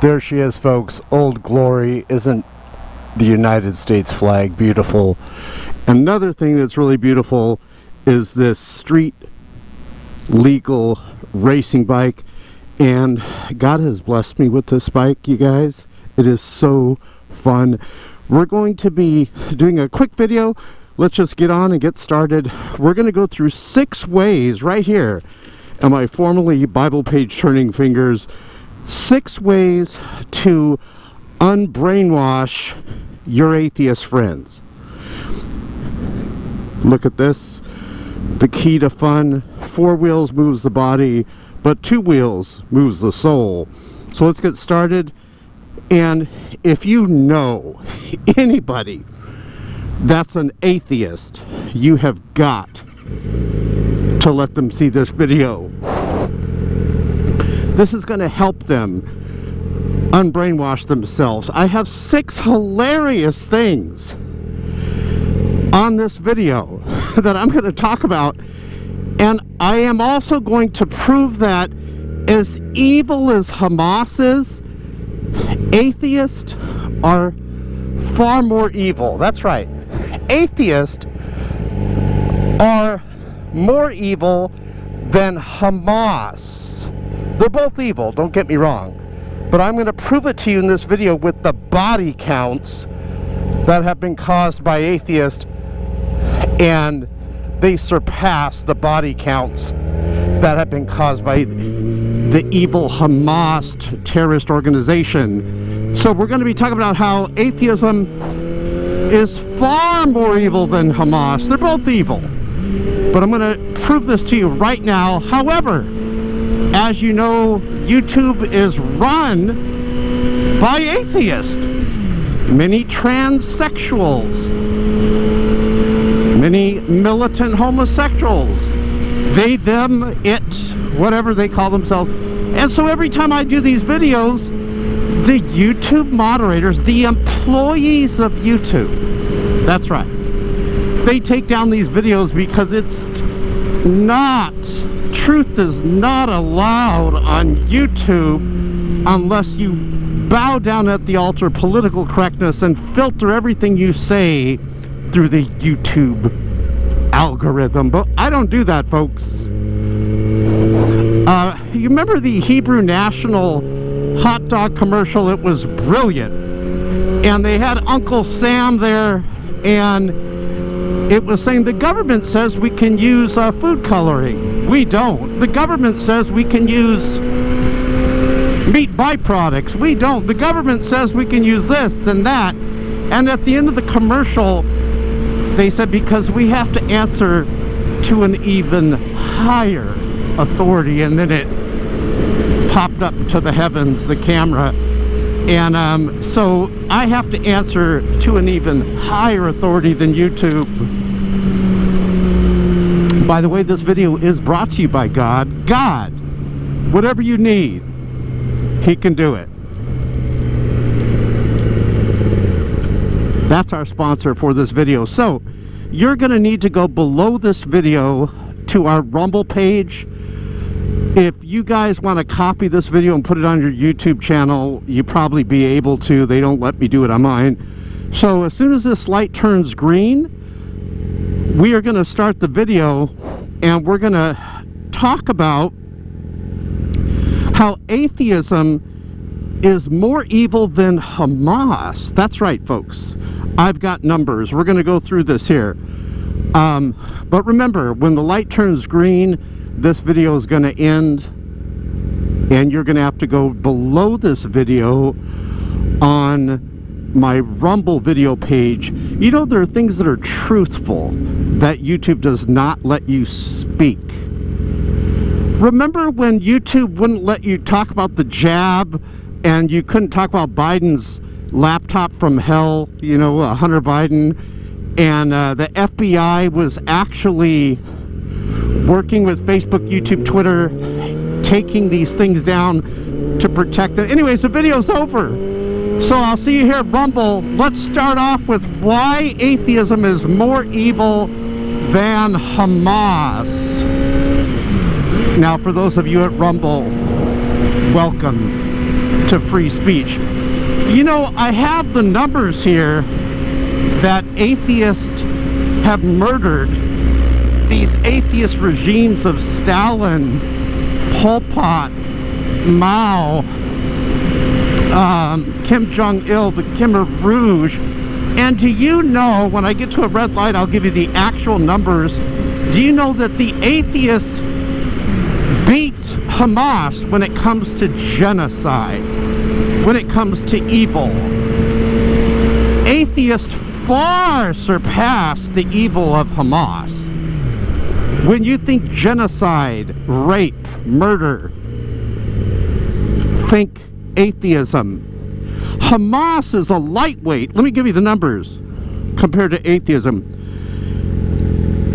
There she is, folks. Old Glory. Isn't the United States flag beautiful? Another thing that's really beautiful is this street legal racing bike, and God has blessed me with this bike, you guys. It is so fun. We're going to be doing a quick video. Let's just get on and get started. We're going to go through 6 ways right here on my formerly Bible page turning fingers. 6 ways to unbrainwash your atheist friends. Look at this. The key to fun: 4 wheels moves the body, but 2 wheels moves the soul. So let's get started. And if you know anybody that's an atheist, you have got to let them see this video. This is going to help them unbrainwash themselves. I have 6 hilarious things on this video that I'm going to talk about, and I am also going to prove that as evil as Hamas is, atheists are far more evil. That's right. Atheists are more evil than Hamas. They're both evil, don't get me wrong. But I'm going to prove it to you in this video with the body counts that have been caused by atheists, and they surpass the body counts that have been caused by the evil Hamas terrorist organization. So we're going to be talking about how atheism is far more evil than Hamas. They're both evil. But I'm going to prove this to you right now. However, as you know, YouTube is run by atheists. Many transsexuals, many militant homosexuals, they, them, it, whatever they call themselves. And so every time I do these videos, the YouTube moderators, the employees of YouTube, that's right, they take down these videos because it's not, truth is not allowed on YouTube unless you bow down at the altar of political correctness and filter everything you say through the YouTube algorithm. But I don't do that, folks. You remember the Hebrew National hot dog commercial? It was brilliant. And they had Uncle Sam there, and it was saying the government says we can use food coloring. We don't. The government says we can use meat byproducts. We don't. The government says we can use this and that. And at the end of the commercial, they said, because we have to answer to an even higher authority. And then it popped up to the heavens, the camera. And so I have to answer to an even higher authority than YouTube. By the way, this video is brought to you by God. God, whatever you need, He can do it. That's our sponsor for this video. So you're going to need to go below this video to our Rumble page. If you guys want to copy this video and put it on your YouTube channel, you probably be able to. They don't let me do it on mine. So as soon as this light turns green, we are going to start the video, and we're going to talk about how atheism is more evil than Hamas. That's right, folks. I've got numbers. We're going to go through this here. But remember, when the light turns green, this video is going to end, and you're going to have to go below this video on my Rumble video page. You know, there are things that are truthful that YouTube does not let you speak. Remember when YouTube wouldn't let you talk about the jab, and you couldn't talk about Biden's laptop from hell, you know, Hunter Biden, and the FBI was actually working with Facebook, YouTube, Twitter, taking these things down to protect it. Anyways, the video's over. So I'll see you here at Rumble. Let's start off with why atheism is more evil than Hamas. Now, for those of you at Rumble, welcome. to free speech. You know, I have the numbers here that atheists have murdered. These atheist regimes of Stalin, Pol Pot, Mao, Kim Jong-il, the Khmer Rouge. And do you know, when I get to a red light, I'll give you the actual numbers. Do you know that the atheists beat Hamas when it comes to genocide, when it comes to evil? Atheists far surpass the evil of Hamas. When you think genocide, rape, murder, think atheism. Hamas is a lightweight. Let me give you the numbers compared to atheism.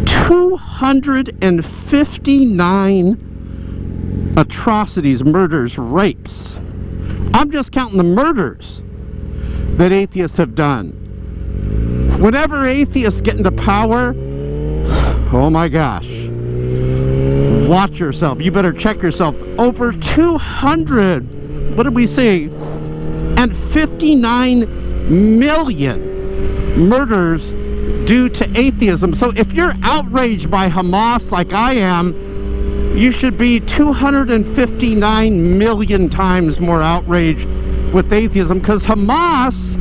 259 atrocities, murders, rapes. I'm just counting the murders that atheists have done. Whenever atheists get into power, oh my gosh, watch yourself. You better check yourself. Over 200, what did we say? And 59 million murders due to atheism. So if you're outraged by Hamas like I am, you should be 259 million times more outraged with atheism, because Hamas,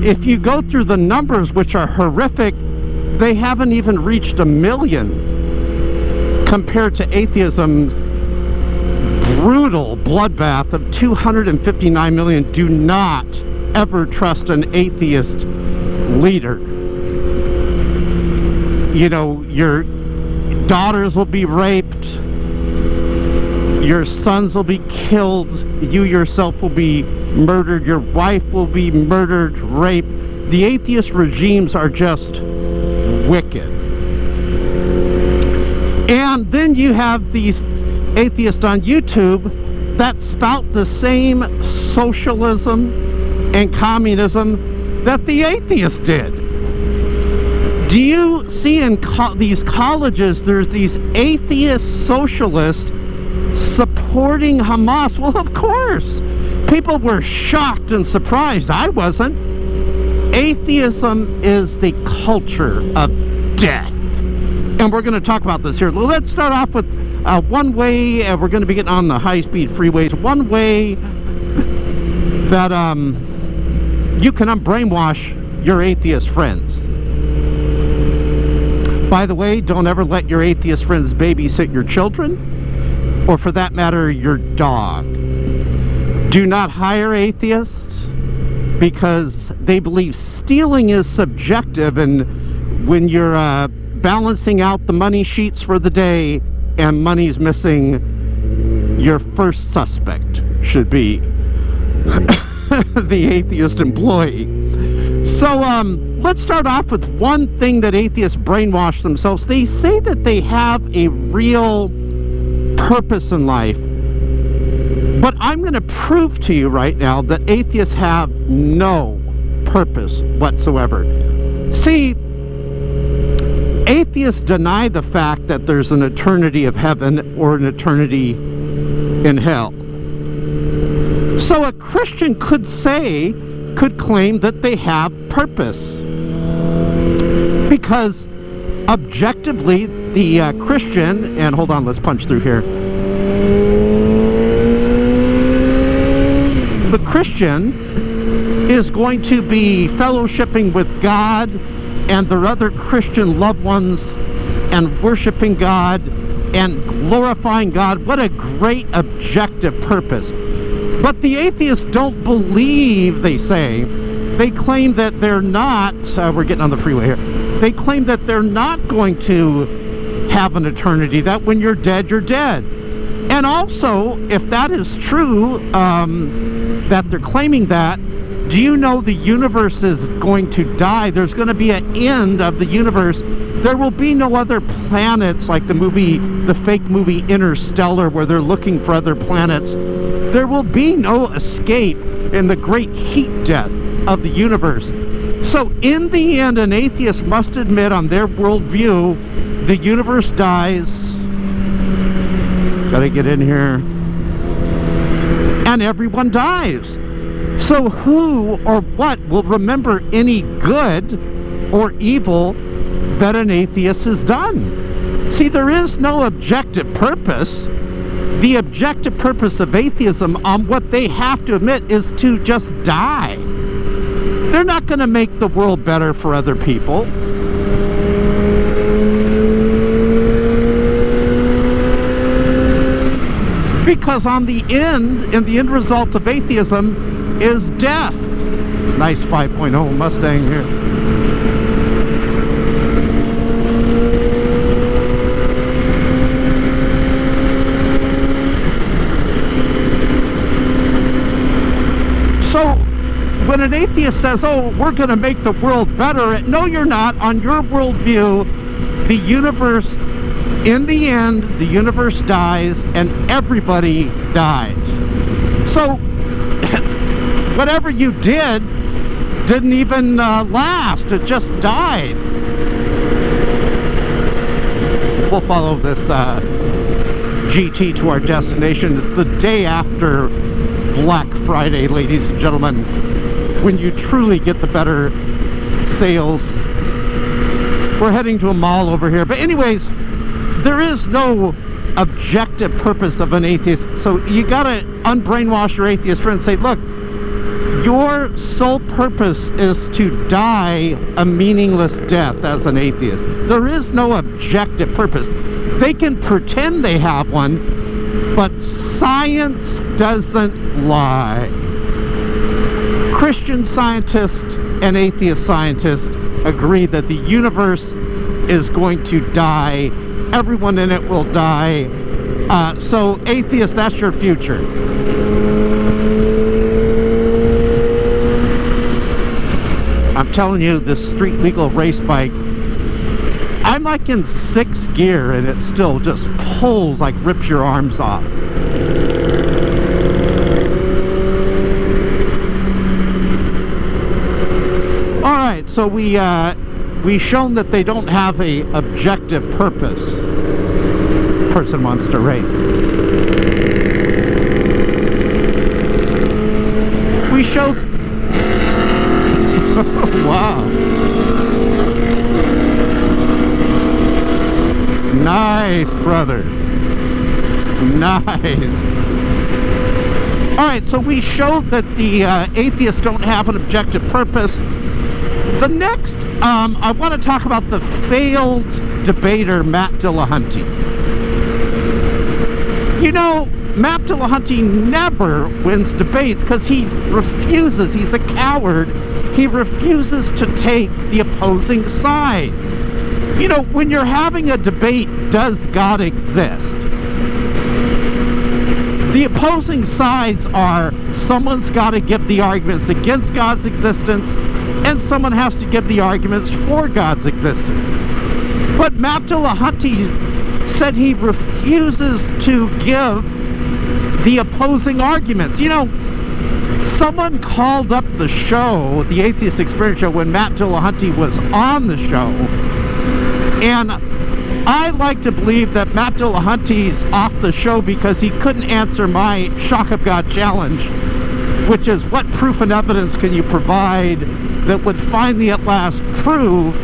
if you go through the numbers, which are horrific, they haven't even reached 1 million compared to atheism's brutal bloodbath of 259 million. Do not ever trust an atheist leader. You know, your daughters will be raped, your sons will be killed, you yourself will be murdered, your wife will be murdered, raped. The atheist regimes are just wicked. And then you have these atheists on YouTube that spout the same socialism and communism that the atheists did. Do you see in these colleges, there's these atheist socialists supporting Hamas? Well, of course. People were shocked and surprised. I wasn't. Atheism is the culture of death. And we're going to talk about this here. Let's start off with one way, we're going to be getting on the high-speed freeways. One way that you can unbrainwash your atheist friends. By the way, don't ever let your atheist friends babysit your children, or for that matter, your dog. Do not hire atheists, because they believe stealing is subjective, and when you're balancing out the money sheets for the day and money's missing, your first suspect should be the atheist employee. So let's start off with one thing that atheists brainwash themselves. They say that they have a real purpose in life, but I'm going to prove to you right now that atheists have no purpose whatsoever. See, atheists deny the fact that there's an eternity of heaven or an eternity in hell. So a Christian could claim that they have purpose, because objectively the Christian, and hold on, let's punch through here. The Christian is going to be fellowshipping with God and their other Christian loved ones and worshiping God and glorifying God. What a great objective purpose. But the atheists don't believe, they say. They claim that they're not, we're getting on the freeway here. They claim that they're not going to have an eternity, that when you're dead, you're dead. And also, if that is true, that they're claiming that, do you know the universe is going to die? There's going to be an end of the universe. There will be no other planets like the fake movie Interstellar, where they're looking for other planets. There will be no escape in the great heat death of the universe. So in the end, an atheist must admit, on their worldview, the universe dies. Gotta get in here. and everyone dies. So who or what will remember any good or evil that an atheist has done? See, there is no objective purpose. The objective purpose of atheism, on what they have to admit, is to just die. They're not going to make the world better for other people. Because in the end result of atheism is death. Nice 5.0 Mustang here. So, when an atheist says, oh, we're going to make the world better, no, you're not. On your worldview, the universe, in the end, the universe dies and everybody dies. So, whatever you did didn't even last. It just died. We'll follow this GT to our destination. It's the day after Black Friday, ladies and gentlemen, when you truly get the better sales. We're heading to a mall over here. But anyways, there is no objective purpose of an atheist. So you gotta unbrainwash your atheist friend and say, look, your sole purpose is to die a meaningless death as an atheist. There is no objective purpose. They can pretend they have one, but science doesn't lie. Christian scientists and atheist scientists agree that the universe is going to die. Everyone in it will die. So atheists, that's your future. I'm telling you, this street legal race bike, I'm like in 6th gear and it still just pulls, like rips your arms off. Alright, so we've shown that they don't have a objective purpose. Person wants to race. We showed... Wow. Nice, brother. Nice. Alright, so we showed that the atheists don't have an objective purpose. The next, I want to talk about the failed debater, Matt Dillahunty. You know, Matt Dillahunty never wins debates because he refuses, he's a coward, he refuses to take the opposing side. You know, when you're having a debate, does God exist? The opposing sides are, someone's got to give the arguments against God's existence, and someone has to give the arguments for God's existence. But Matt Dillahunty said he refuses to give the opposing arguments. You know, someone called up the show, the Atheist Experience Show, when Matt Dillahunty was on the show, and I like to believe that Matt Dillahunty's off the show because he couldn't answer my Shock of God challenge, which is, what proof and evidence can you provide that would finally at last prove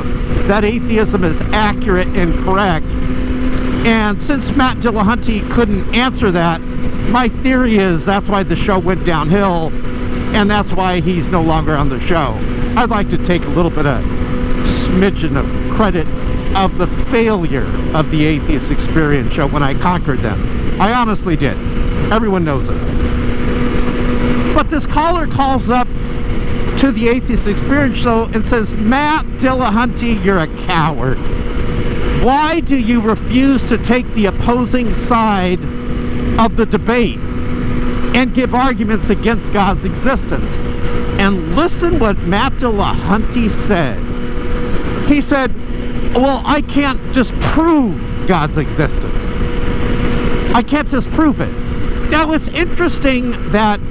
that atheism is accurate and correct? And since Matt Dillahunty couldn't answer that, my theory is that's why the show went downhill, and that's why he's no longer on the show. I'd like to take a little bit of smidgen of credit of the failure of the Atheist Experience Show when I conquered them. I honestly did. Everyone knows it. But this caller calls up to the Atheist Experience Show and says, Matt Dillahunty, you're a coward. Why do you refuse to take the opposing side of the debate and give arguments against God's existence? And listen what Matt Dillahunty said. He said, well, I can't disprove God's existence. I can't disprove it. Now, it's interesting that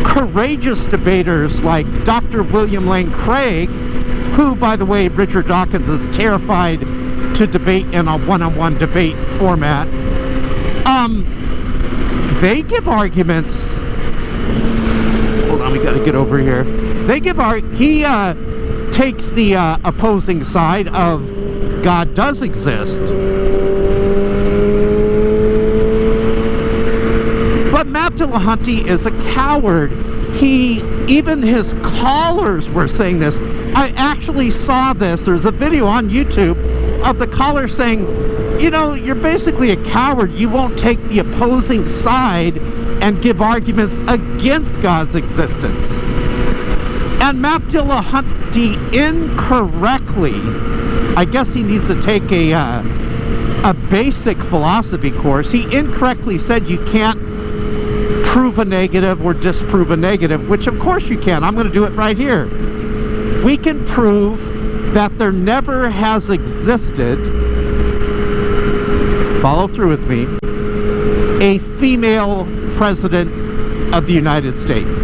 courageous debaters like Dr. William Lane Craig, who, by the way, Richard Dawkins is terrified to debate in a one-on-one debate format, they give arguments get over here. They give he takes the opposing side of God does exist. But Matt Dillahunty is a coward. Even his callers were saying this. I actually saw this. There's a video on YouTube of the caller saying, you know, you're basically a coward. You won't take the opposing side and give arguments against God's existence. And Matt Dillahunty incorrectly, I guess he needs to take a basic philosophy course. He incorrectly said you can't prove a negative or disprove a negative, which of course you can. I'm going to do it right here. We can prove that there never has existed, follow through with me, a female president of the United States.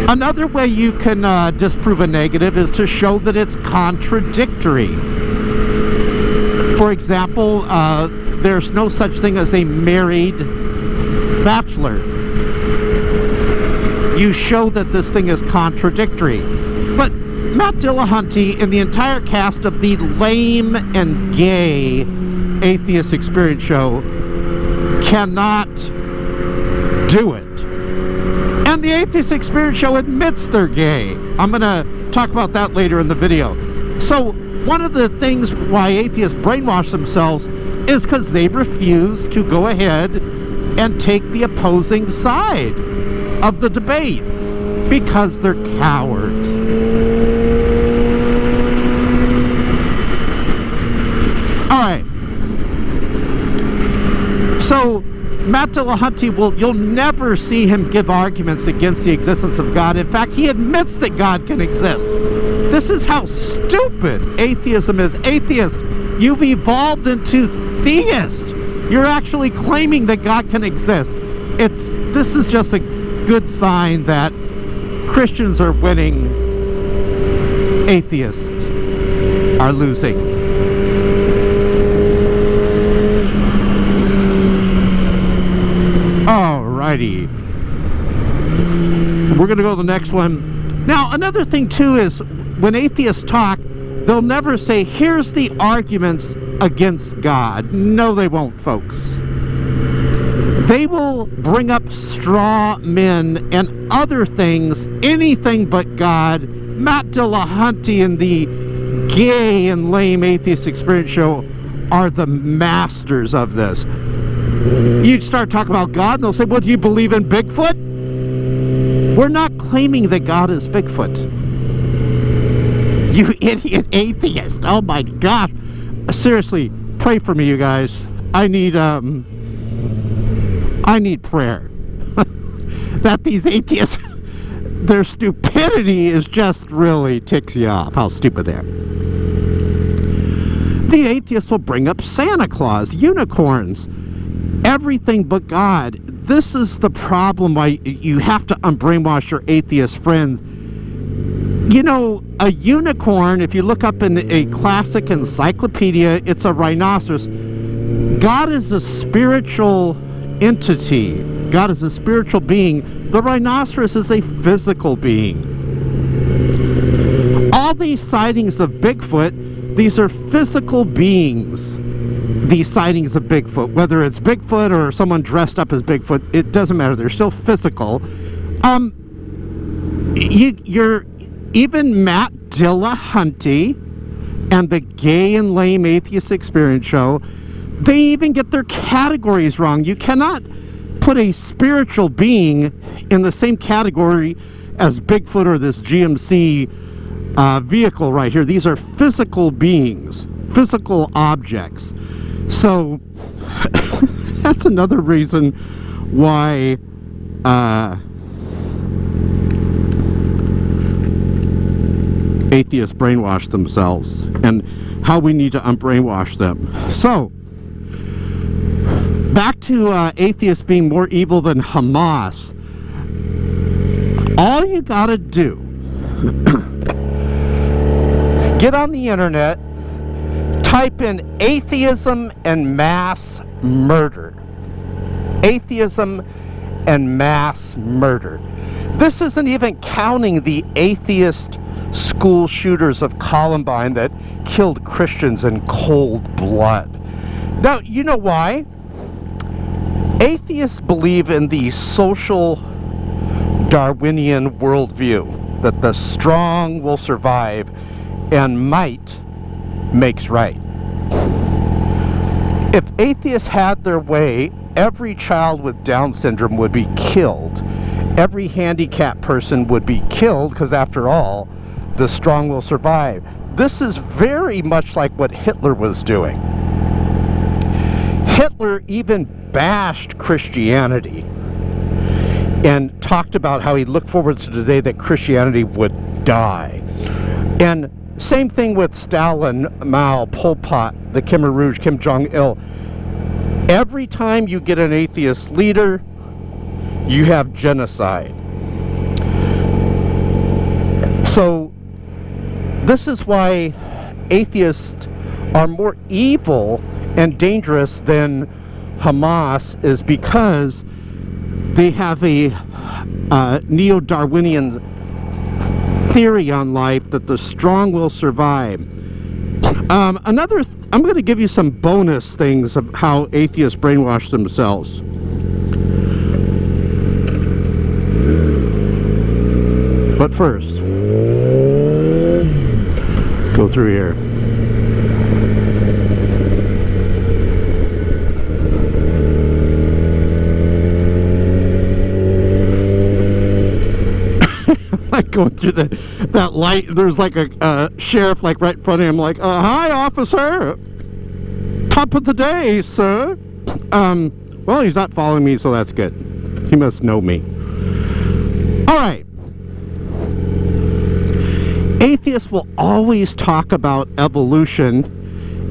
Another way you can disprove a negative is to show that it's contradictory. For example, there's no such thing as a married bachelor. You show that this thing is contradictory. But Matt Dillahunty and the entire cast of the lame and gay Atheist Experience show cannot do it. And the Atheist Experience show admits they're gay. I'm going to talk about that later in the video. So one of the things why atheists brainwash themselves is because they refuse to go ahead and take the opposing side of the debate because they're cowards. Alright. So Matt Dillahunty you'll never see him give arguments against the existence of God. In fact, he admits that God can exist. This is how stupid atheism is. Atheist, you've evolved into theist. You're actually claiming that God can exist. This is just a good sign that Christians are winning, atheists are losing. Alrighty. We're going to go to the next one. Now, another thing too is when atheists talk, they'll never say, here's the arguments against God. No, they won't, folks. They will bring up straw men and other things, anything but God. Matt Dillahunty and the gay and lame Atheist Experience show are the masters of this. You'd start talking about God and they'll say, well, do you believe in Bigfoot? We're not claiming that God is Bigfoot. You idiot atheist. Oh my gosh. Seriously, pray for me, you guys. I need prayer. That these atheists, their stupidity is just really ticks you off, how stupid they are. The atheists will bring up Santa Claus, unicorns, everything but God. This is the problem why you have to unbrainwash your atheist friends. You know, a unicorn, if you look up in a classic encyclopedia, it's a rhinoceros. God is a spiritual entity. God is a spiritual being. The rhinoceros is a physical being. All these sightings of Bigfoot, these are physical beings. These sightings of Bigfoot, whether it's Bigfoot or someone dressed up as Bigfoot, it doesn't matter. They're still physical. Even Matt Dillahunty and the gay and lame Atheist Experience show, they even get their categories wrong. You cannot put a spiritual being in the same category as Bigfoot or this GMC vehicle right here. These are physical beings, physical objects. So that's another reason why atheists brainwash themselves and how we need to unbrainwash them. So back to atheists being more evil than Hamas. All you gotta do, get on the internet, type in atheism and mass murder. Atheism and mass murder. This isn't even counting the atheist school shooters of Columbine that killed Christians in cold blood. Now, you know why? Atheists believe in the social Darwinian worldview, that the strong will survive and might makes right. If atheists had their way, every child with Down syndrome would be killed. Every handicapped person would be killed because, after all, the strong will survive. This is very much like what Hitler was doing. Hitler even bashed Christianity and talked about how he looked forward to the day that Christianity would die. And same thing with Stalin, Mao, Pol Pot, the Khmer Rouge, Kim Jong-il. Every time you get an atheist leader, you have genocide. So this is why atheists are more evil and dangerous than Hamas, is because they have a neo-Darwinian theory on life that the strong will survive. I'm going to give you some bonus things of how atheists brainwash themselves. But first, go through here. Like going through that light, there's like a sheriff like right in front of him, like, hi officer, top of the day, sir. Well, he's not following me, so that's good. He must know me. All right. Atheists will always talk about evolution,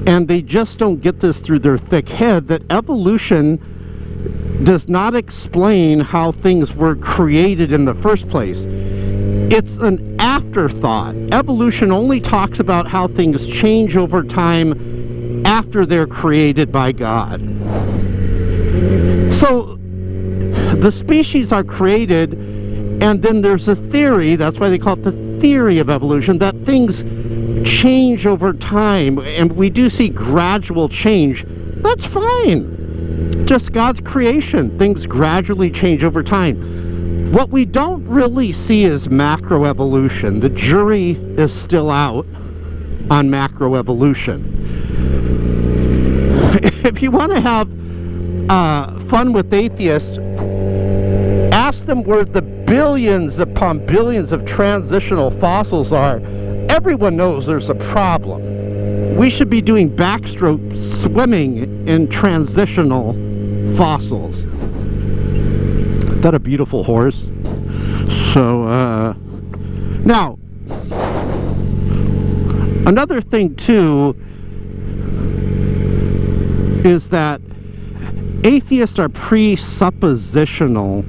and they just don't get this through their thick head, that evolution does not explain how things were created in the first place. It's an afterthought. Evolution only talks about how things change over time after they're created by God. So the species are created, and then there's a theory, that's why they call it the theory of evolution, that things change over time, and we do see gradual change. That's fine. Just God's creation. Things gradually change over time. What we don't really see is macroevolution. The jury is still out on macroevolution. If you want to have fun with atheists, ask them where the billions upon billions of transitional fossils are. Everyone knows there's a problem. We should be doing backstroke swimming in transitional fossils. Is that a beautiful horse? So, now, another thing too is that atheists are presuppositional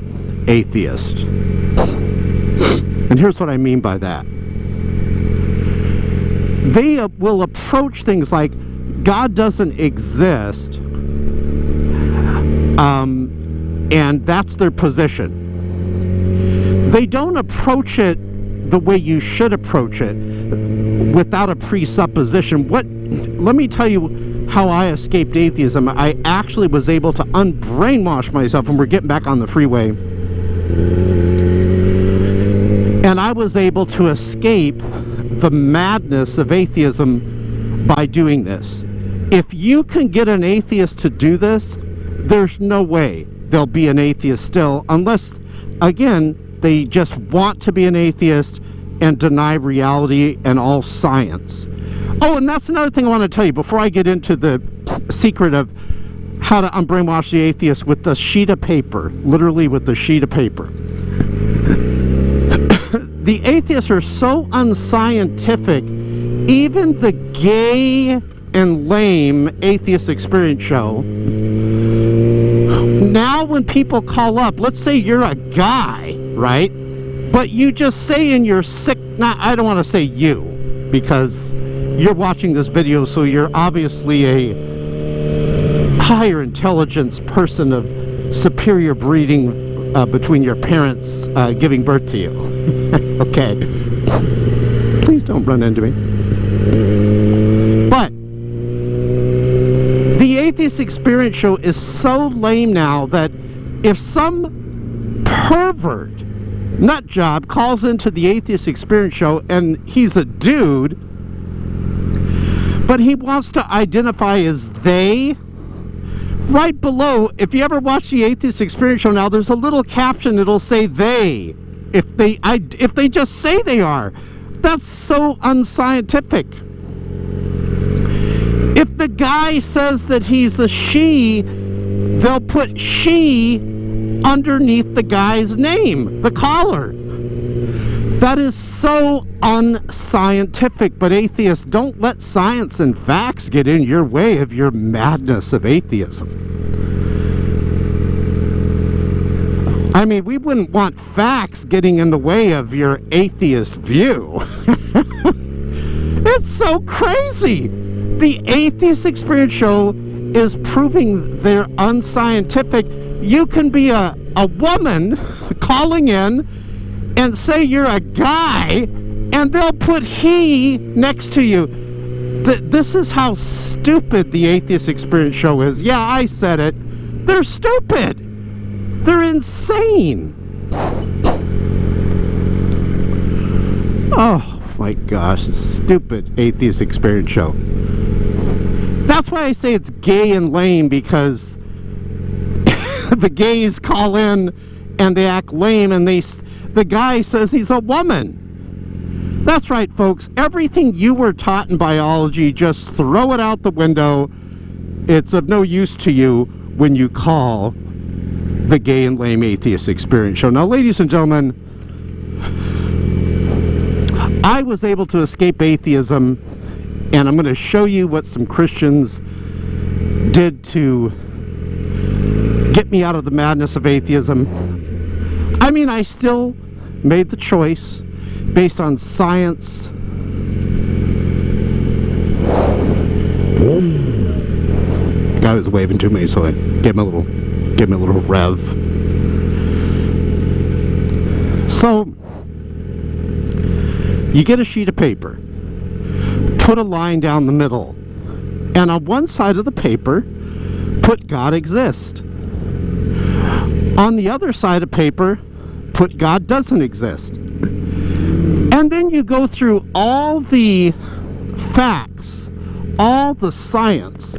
atheists. And here's what I mean by that. They will approach things like God doesn't exist, and that's their position. They don't approach it the way you should approach it, without a presupposition. Let me tell you how I escaped atheism. I actually was able to unbrainwash myself, and we're getting back on the freeway. And I was able to escape the madness of atheism by doing this. If you can get an atheist to do this, there's no way they'll be an atheist still, unless, again, they just want to be an atheist and deny reality and all science. Oh, and that's another thing I want to tell you before I get into the secret of how to unbrainwash the atheist with the sheet of paper, literally with the sheet of paper. The atheists are so unscientific, even the gay and lame Atheist Experience show, now when people call up, let's say you're a guy, right? But you just say in your sick, I don't want to say you, because you're watching this video, so you're obviously a higher intelligence person of superior breeding between your parents giving birth to you. Okay. Please don't run into me. But the Atheist Experience Show is so lame now that if some pervert nut job calls into the Atheist Experience Show and he's a dude, but he wants to identify as they, right below, if you ever watch the Atheist Experience Show now, there's a little caption that'll say they, if they just say they are. That's so unscientific. If the guy says that he's a she, they'll put she underneath the guy's name, the caller. That is so unscientific, but atheists, don't let science and facts get in your way of your madness of atheism. I mean, we wouldn't want facts getting in the way of your atheist view. It's so crazy. The Atheist Experience Show is proving they're unscientific. You can be a woman calling in and say you're a guy, and they'll put he next to you. This is how stupid the Atheist Experience Show is. Yeah, I said it. They're stupid. They're insane. Oh my gosh, stupid Atheist Experience Show. That's why I say it's gay and lame, because the gays call in and they act lame, and the guy says he's a woman. That's right, folks. Everything you were taught in biology, just throw it out the window. It's of no use to you when you call the Gay and Lame Atheist Experience Show. Now, ladies and gentlemen, I was able to escape atheism, and I'm going to show you what some Christians did to get me out of the madness of atheism. I mean, I still made the choice based on science. The guy was waving to me, so I gave him a little rev. So, you get a sheet of paper, put a line down the middle, and on one side of the paper, put God exists. On the other side of paper, put God doesn't exist. And then you go through all the facts, all the science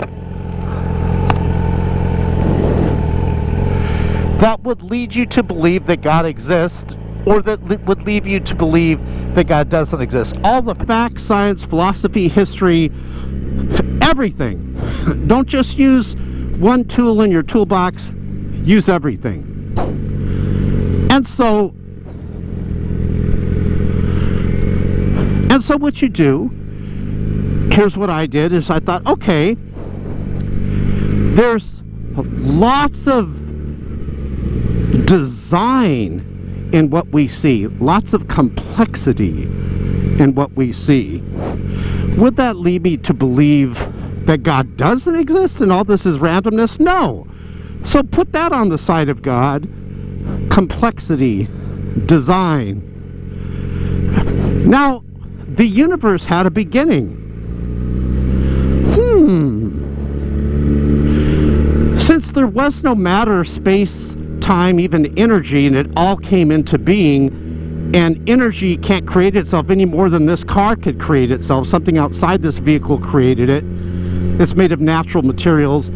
that would lead you to believe that God exists, or that would lead you to believe that God doesn't exist. All the facts, science, philosophy, history, everything. Don't just use one tool in your toolbox, use everything. And so what you do, here's what I did, is I thought, okay, there's lots of design in what we see, lots of complexity in what we see. Would that lead me to believe that God doesn't exist and all this is randomness? No. So put that on the side of God. Complexity, design. Now, the universe had a beginning. Since there was no matter, space, time, even energy, and it all came into being, and energy can't create itself any more than this car could create itself. Something outside this vehicle created it. It's made of natural materials.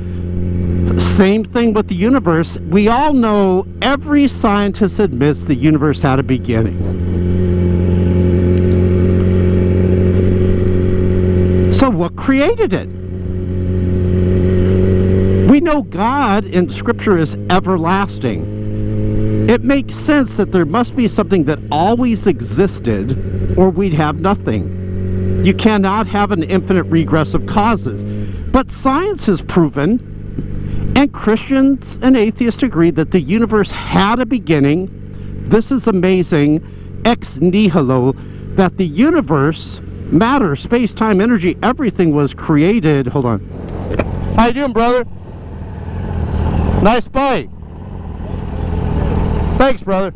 Same thing with the universe. We all know, every scientist admits the universe had a beginning. So what created it? We know God in Scripture is everlasting. It makes sense that there must be something that always existed, or we'd have nothing. You cannot have an infinite regress of causes. But science has proven, and Christians and atheists agree, that the universe had a beginning. This is amazing. Ex nihilo, that the universe, matter, space, time, energy, everything was created. Hold on. How you doing, brother? Nice bite. Thanks, brother.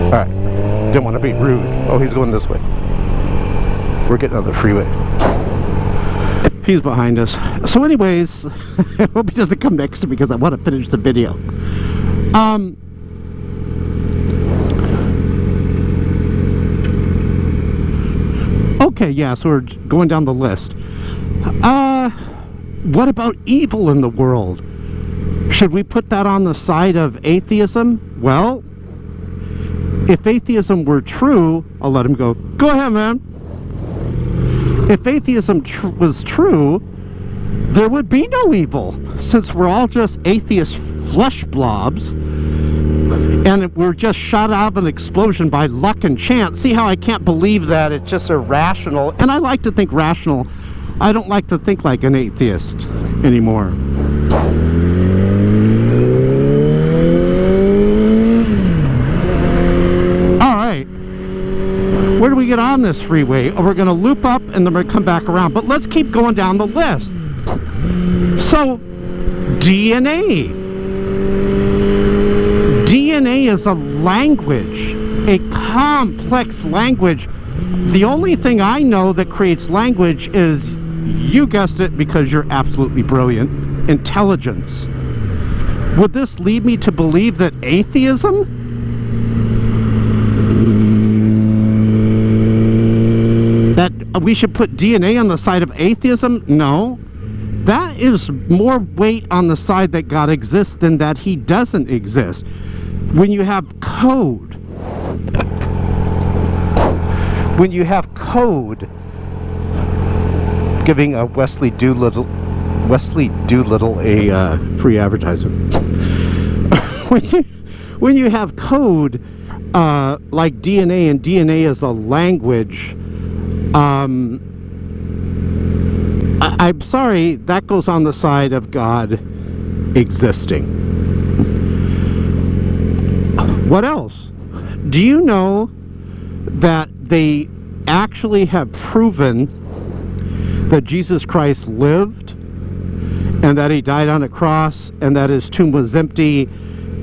Alright. Didn't want to be rude. Oh, he's going this way. We're getting on the freeway. He's behind us. So anyways, I hope he doesn't come next to me because I want to finish the video. Okay, yeah, so we're going down the list. What about evil in the world? Should we put that on the side of atheism? Well, if atheism were true, I'll let him go. Go ahead, man. If atheism was true, there would be no evil, since we're all just atheist flesh blobs, and we're just shot out of an explosion by luck and chance. See how I can't believe that? It's just irrational, and I like to think rational. I don't like to think like an atheist anymore. Where do we get on this freeway? Oh, we're going to loop up and then we're going to come back around. But let's keep going down the list. So, DNA. DNA is a language, a complex language. The only thing I know that creates language is, you guessed it because you're absolutely brilliant, intelligence. Would this lead me to believe that atheism? That we should put DNA on the side of atheism? No. That is more weight on the side that God exists than that he doesn't exist. When you have code, giving a Wesley Doolittle a free advertisement. when you have code like DNA, and DNA is a language, I'm sorry, that goes on the side of God existing. What else? Do you know that they actually have proven that Jesus Christ lived, and that he died on a cross, and that his tomb was empty?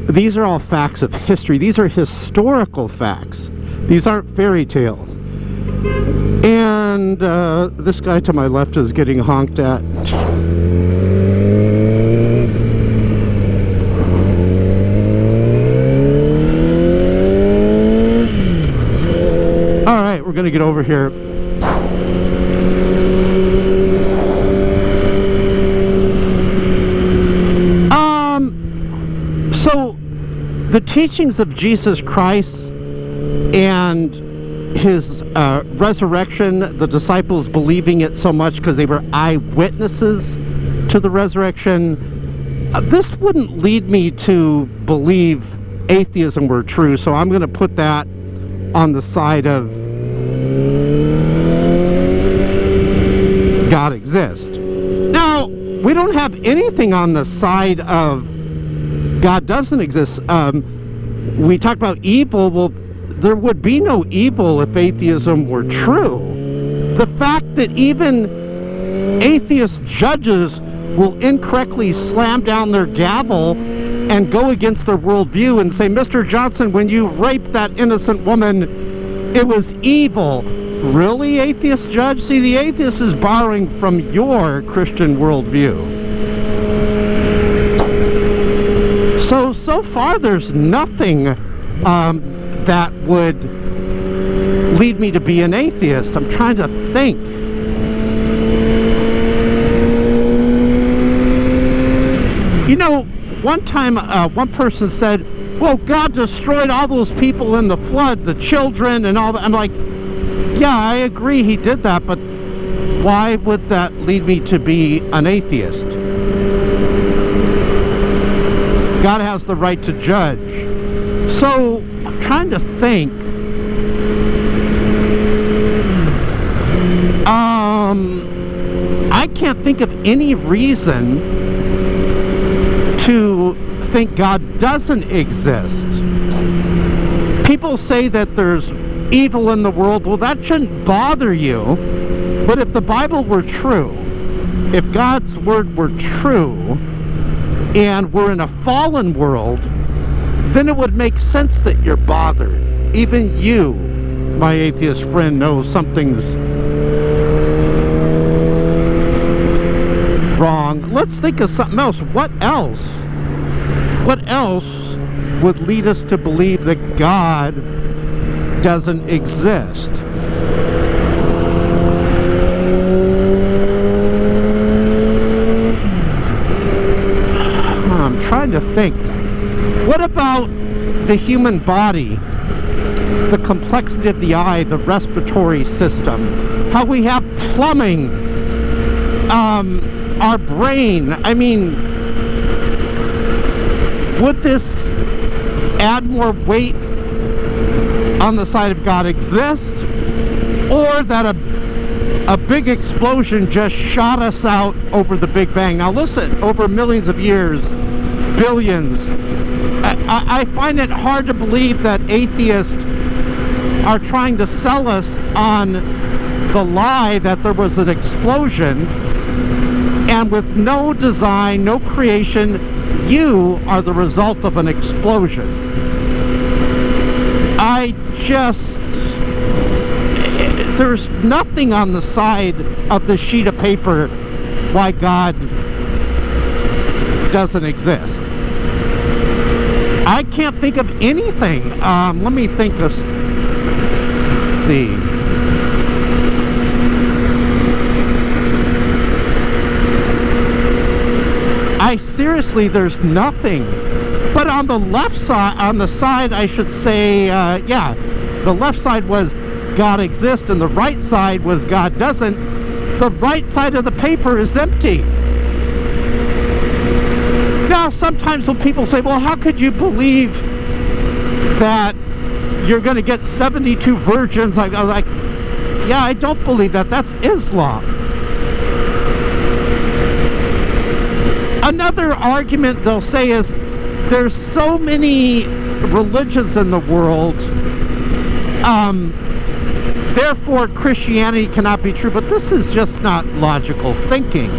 These are all facts of history. These are historical facts. These aren't fairy tales. And this guy to my left is getting honked at. All right, we're going to get over here. So the teachings of Jesus Christ and his resurrection, the disciples believing it so much because they were eyewitnesses to the resurrection, this wouldn't lead me to believe atheism were true, so I'm going to put that on the side of God exists. Now, we don't have anything on the side of God doesn't exist. We talked about evil. Well, there would be no evil if atheism were true. The fact that even atheist judges will incorrectly slam down their gavel and go against their worldview and say, Mr. Johnson, when you raped that innocent woman, it was evil. Really, atheist judge? See, the atheist is borrowing from your Christian worldview. So far, there's nothing that would lead me to be an atheist. I'm trying to think. You know, one time, one person said, well, God destroyed all those people in the flood, the children and all that. I'm like, yeah, I agree he did that, but why would that lead me to be an atheist? God has the right to judge. So, I'm trying to think. I can't think of any reason to think God doesn't exist. People say that there's evil in the world. Well, that shouldn't bother you. But if the Bible were true, if God's word were true and we're in a fallen world, then it would make sense that you're bothered. Even you, my atheist friend, knows something's wrong. Let's think of something else. What else? What else would lead us to believe that God doesn't exist? I'm trying to think. What about the human body? The complexity of the eye, the respiratory system, how we have plumbing, our brain. I mean, would this add more weight on the side of God exist, or that a big explosion just shot us out over the Big Bang? Now listen, over millions of years, billions, I find it hard to believe that atheists are trying to sell us on the lie that there was an explosion, and with no design, no creation, you are the result of an explosion. There's nothing on the side of the sheet of paper why God doesn't exist. I can't think of anything. Let me think of... see. Seriously, there's nothing. But on the left side, I should say, yeah, the left side was God exists and the right side was God doesn't. The right side of the paper is empty. Now, sometimes when people say, well, how could you believe that you're going to get 72 virgins? I was like, yeah, I don't believe that. That's Islam. Another argument they'll say is there's so many religions in the world, therefore Christianity cannot be true. But this is just not logical thinking.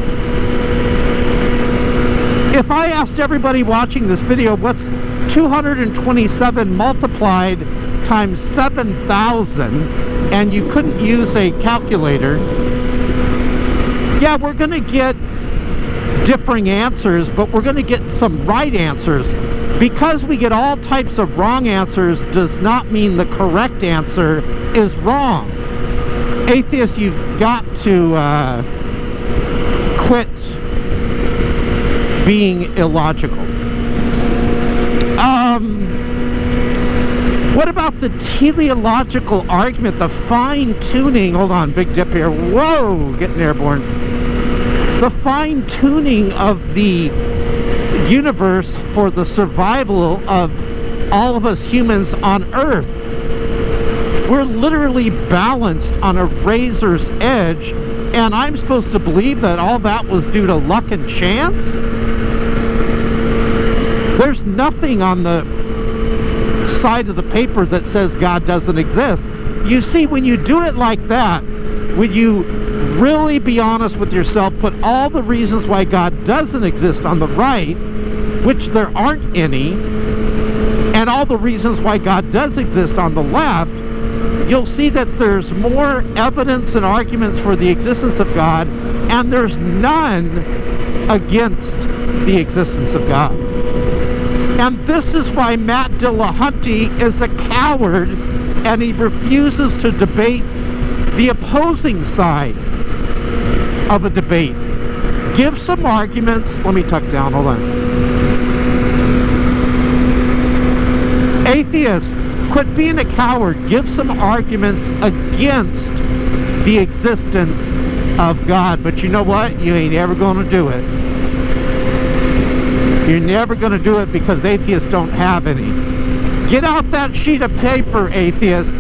If I asked everybody watching this video what's 227 multiplied times 7,000, and you couldn't use a calculator, yeah, we're going to get differing answers, but we're going to get some right answers. Because we get all types of wrong answers does not mean the correct answer is wrong. Atheists, you've got to quit being illogical. What about the teleological argument, the fine-tuning? Hold on, big dip here. Whoa, getting airborne. The fine-tuning of the universe for the survival of all of us humans on Earth. We're literally balanced on a razor's edge, and I'm supposed to believe that all that was due to luck and chance? There's nothing on the side of the paper that says God doesn't exist. You see, when you do it like that, when you really be honest with yourself, put all the reasons why God doesn't exist on the right, which there aren't any, and all the reasons why God does exist on the left, you'll see that there's more evidence and arguments for the existence of God, and there's none against the existence of God. And this is why Matt Dillahunty is a coward, and he refuses to debate the opposing side of a debate. Give some arguments. Let me tuck down, hold on. Atheists, quit being a coward. Give some arguments against the existence of God. But you know what? You ain't ever going to do it. You're never going to do it because atheists don't have any. Get out that sheet of paper, atheist.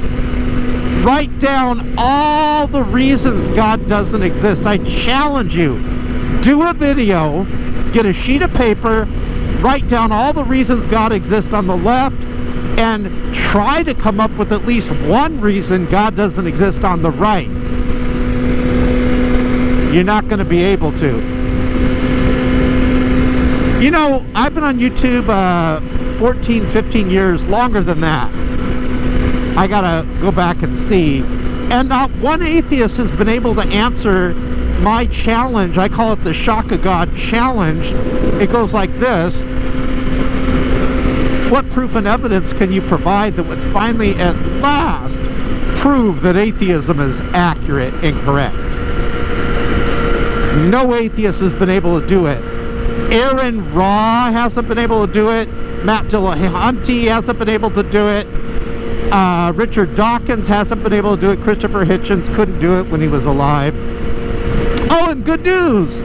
Write down all the reasons God doesn't exist. I challenge you. Do a video, get a sheet of paper, write down all the reasons God exists on the left, and try to come up with at least one reason God doesn't exist on the right. You're not going to be able to. You know, I've been on YouTube 14, 15 years, longer than that. I gotta go back and see. And not one atheist has been able to answer my challenge. I call it the Shock of God challenge. It goes like this. What proof and evidence can you provide that would finally at last prove that atheism is accurate and correct? No atheist has been able to do it. Aaron Raw hasn't been able to do it. Matt Dillahunty hasn't been able to do it. Richard Dawkins hasn't been able to do it. Christopher Hitchens couldn't do it when he was alive. Oh, and good news!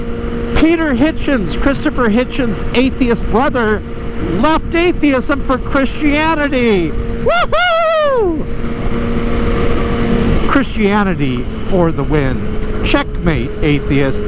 Peter Hitchens, Christopher Hitchens' atheist brother, left atheism for Christianity. Woohoo! Christianity for the win. Checkmate, atheist.